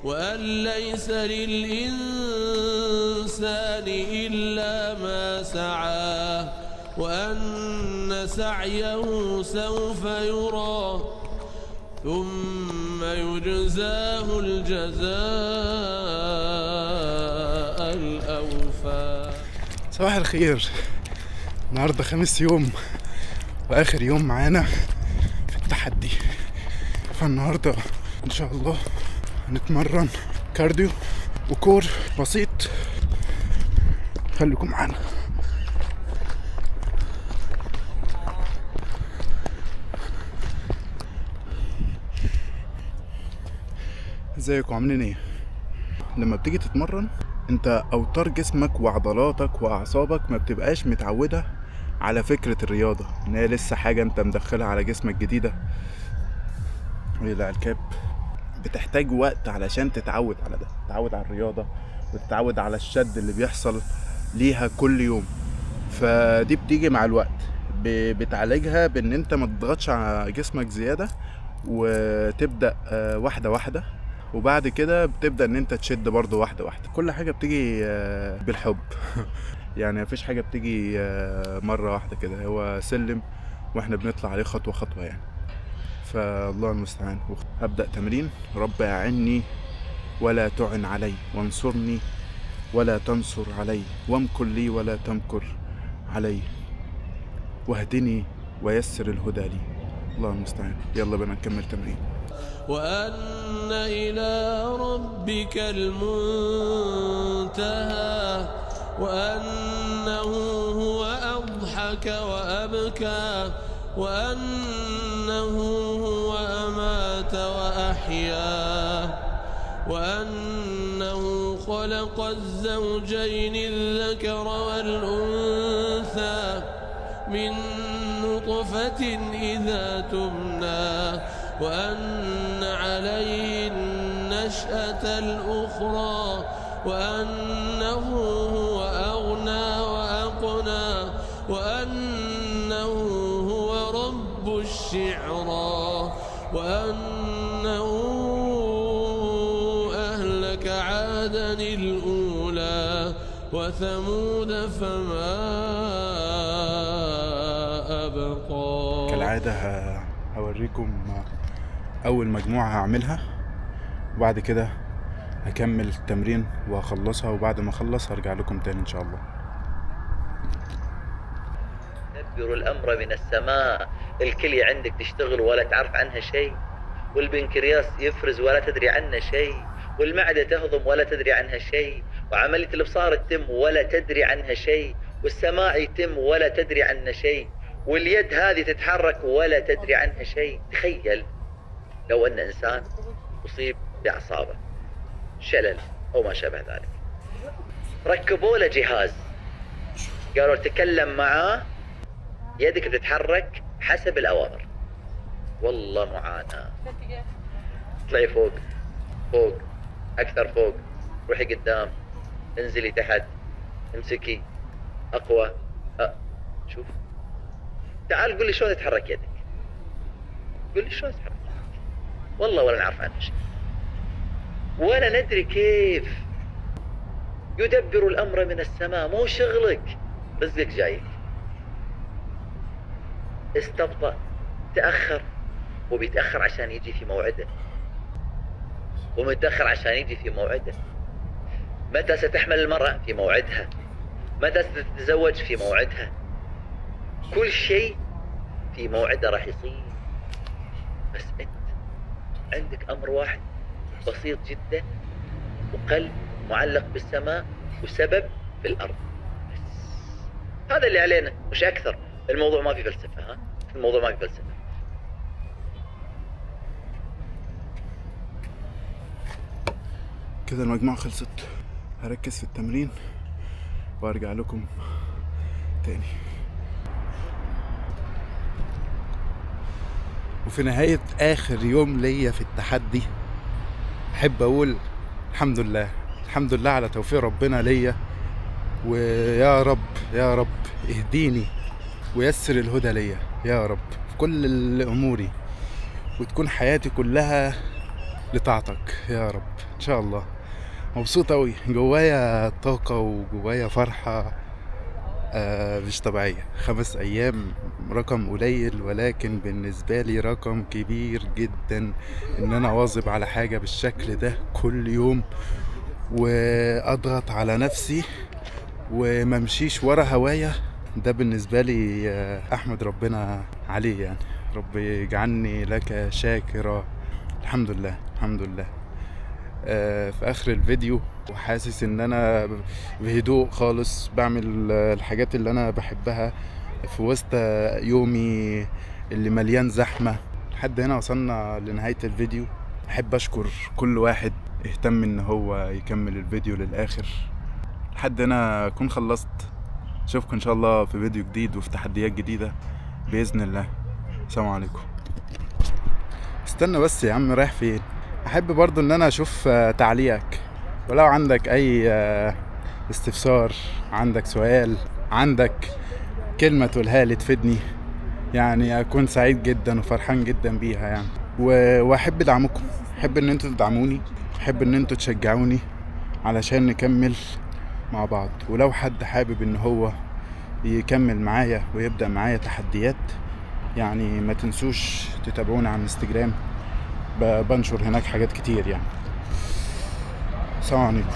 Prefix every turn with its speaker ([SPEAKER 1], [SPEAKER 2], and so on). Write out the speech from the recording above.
[SPEAKER 1] وأن ليس للإنسان إلا ما سعى وأن سعيه سوف يرى ثم يجزاه الجزاء الأوفى.
[SPEAKER 2] صباح الخير. النهارده خامس يوم واخر يوم معانا في التحدي، فالنهارده ان شاء الله هنتمرن كارديو وكور بسيط. خليكم معانا. ازيكم عاملين ايه؟ لما بتيجي تتمرن انت اوتار جسمك وعضلاتك واعصابك ما بتبقاش متعودة على فكرة الرياضة، ان هي لسه حاجة انت مدخلها على جسمك جديدة. ويلا الكاب بتحتاج وقت علشان تتعود على ده، تتعود على الرياضة وتتعود على الشد اللي بيحصل ليها كل يوم. فدي بتيجي مع الوقت، بتعالجها بان انت ما تضغطش على جسمك زيادة وتبدأ واحدة واحدة، وبعد كده بتبدأ ان انت تشد برضو واحدة واحدة. كل حاجة بتيجي بالحب يعني مفيش حاجة بتيجي مرة واحدة كده، هو سلم واحنا بنطلع عليه خطوة خطوة يعني. فالله المستعان. هبدأ تمرين. رب أعني ولا تعن علي، وانصرني ولا تنصر علي، وامكر لي ولا تمكر علي، واهدني ويسر الهدى لي. الله المستعان. يلا بنا نكمل تمرين.
[SPEAKER 1] وأن إلى ربك المنتهى وأنه هو أضحك وأبكى وأنه هو أمات وأحيا وأنه خلق الزوجين الذكر والأنثى من نطفة إذا تمنى وأن عليه النشأة الأخرى وأنه هو أغنى وأقنى وأنه هو رب الشعرى وأنه أهلك عادا الأولى وثمود فما أبقى.
[SPEAKER 2] كالعادة هوريكم أول مجموعة هعملها، وبعد كده هكمل التمرين وهخلصها، وبعد ما أخلص هرجع لكم تاني إن شاء الله.
[SPEAKER 3] تدبر الأمر من السماء. الكلية عندك تشتغل ولا تعرف عنها شيء، والبنكرياس يفرز ولا تدري عنه شيء، والمعدة تهضم ولا تدري عنها شيء، وعملية الإبصار تتم ولا تدري عنها شيء، والسماع يتم ولا تدري عنه شيء، واليد هذه تتحرك ولا تدري عنها شيء. تخيل لو أن إنسان أصيب بأعصابه شلل أو ما شابه ذلك، ركبوا له جهاز قالوا تكلم معاه يدك تتحرك حسب الأوامر. والله معاناة. اطلعي فوق فوق أكثر فوق، روحي قدام، انزلي تحت، امسكي أقوى. شوف تعال قل لي شلون تتحرك يدك، قل لي شلون تتحرك يدك. والله ولا نعرف عنها شيء ولا ندري كيف. يدبر الأمر من السماء، مو شغلك، رزقك جايك. استبطأ، تأخر، وبيتأخر عشان يجي في موعده، ومتأخر عشان يجي في موعده. متى ستحمل المرأة؟ في موعدها. متى ستتزوج؟ في موعدها. كل شيء في موعده راح يصير. بس انت عندك امر واحد بسيط جدا، وقلب معلق بالسماء وسبب في الارض. بس هذا اللي علينا مش اكثر. الموضوع ما في فلسفة. ها الموضوع ما في فلسفة.
[SPEAKER 2] كده المجموعة خلصت. هركز في التمرين وارجع لكم تاني. وفي نهاية آخر يوم ليا في التحدي أحب أقول الحمد لله، الحمد لله على توفيق ربنا ليا، ويا رب يا رب اهديني ويسر الهدى ليا يا رب في كل أموري، وتكون حياتي كلها لطاعتك يا رب ان شاء الله. مبسوط اوي، جوايا طاقة وجوايا فرحة مش طبيعية. 5 ايام رقم قليل، ولكن بالنسبة لي رقم كبير جدا ان انا واظب على حاجة بالشكل ده كل يوم، واضغط على نفسي وممشيش ورا هوايا. ده بالنسبة لي احمد ربنا عليه يعني. رب يجعلني لك شاكرا. الحمد لله الحمد لله. في اخر الفيديو وحاسس ان انا بهدوء خالص بعمل الحاجات اللي انا بحبها في وسط يومي اللي مليان زحمة. لحد هنا وصلنا لنهاية الفيديو. احب اشكر كل واحد اهتم ان هو يكمل الفيديو للاخر. لحد هنا اكون خلصت. اشوفكم ان شاء الله في فيديو جديد وفي تحديات جديدة باذن الله. السلام عليكم. استنى بس يا عم، رايح فين؟ احب برضو ان انا اشوف تعليقك، ولو عندك اي استفسار، عندك سؤال، عندك كلمة تقولها لي تفيدني، يعني اكون سعيد جدا وفرحان جدا بيها يعني. واحب دعمكم، احب ان انتوا تدعموني، احب ان انتوا تشجعوني علشان نكمل مع بعض. ولو حد حابب ان هو يكمل معايا ويبدأ معايا تحديات، يعني ما تنسوش تتابعونا على الانستجرام، بنشر هناك حاجات كتير يعني. السلام عليكم.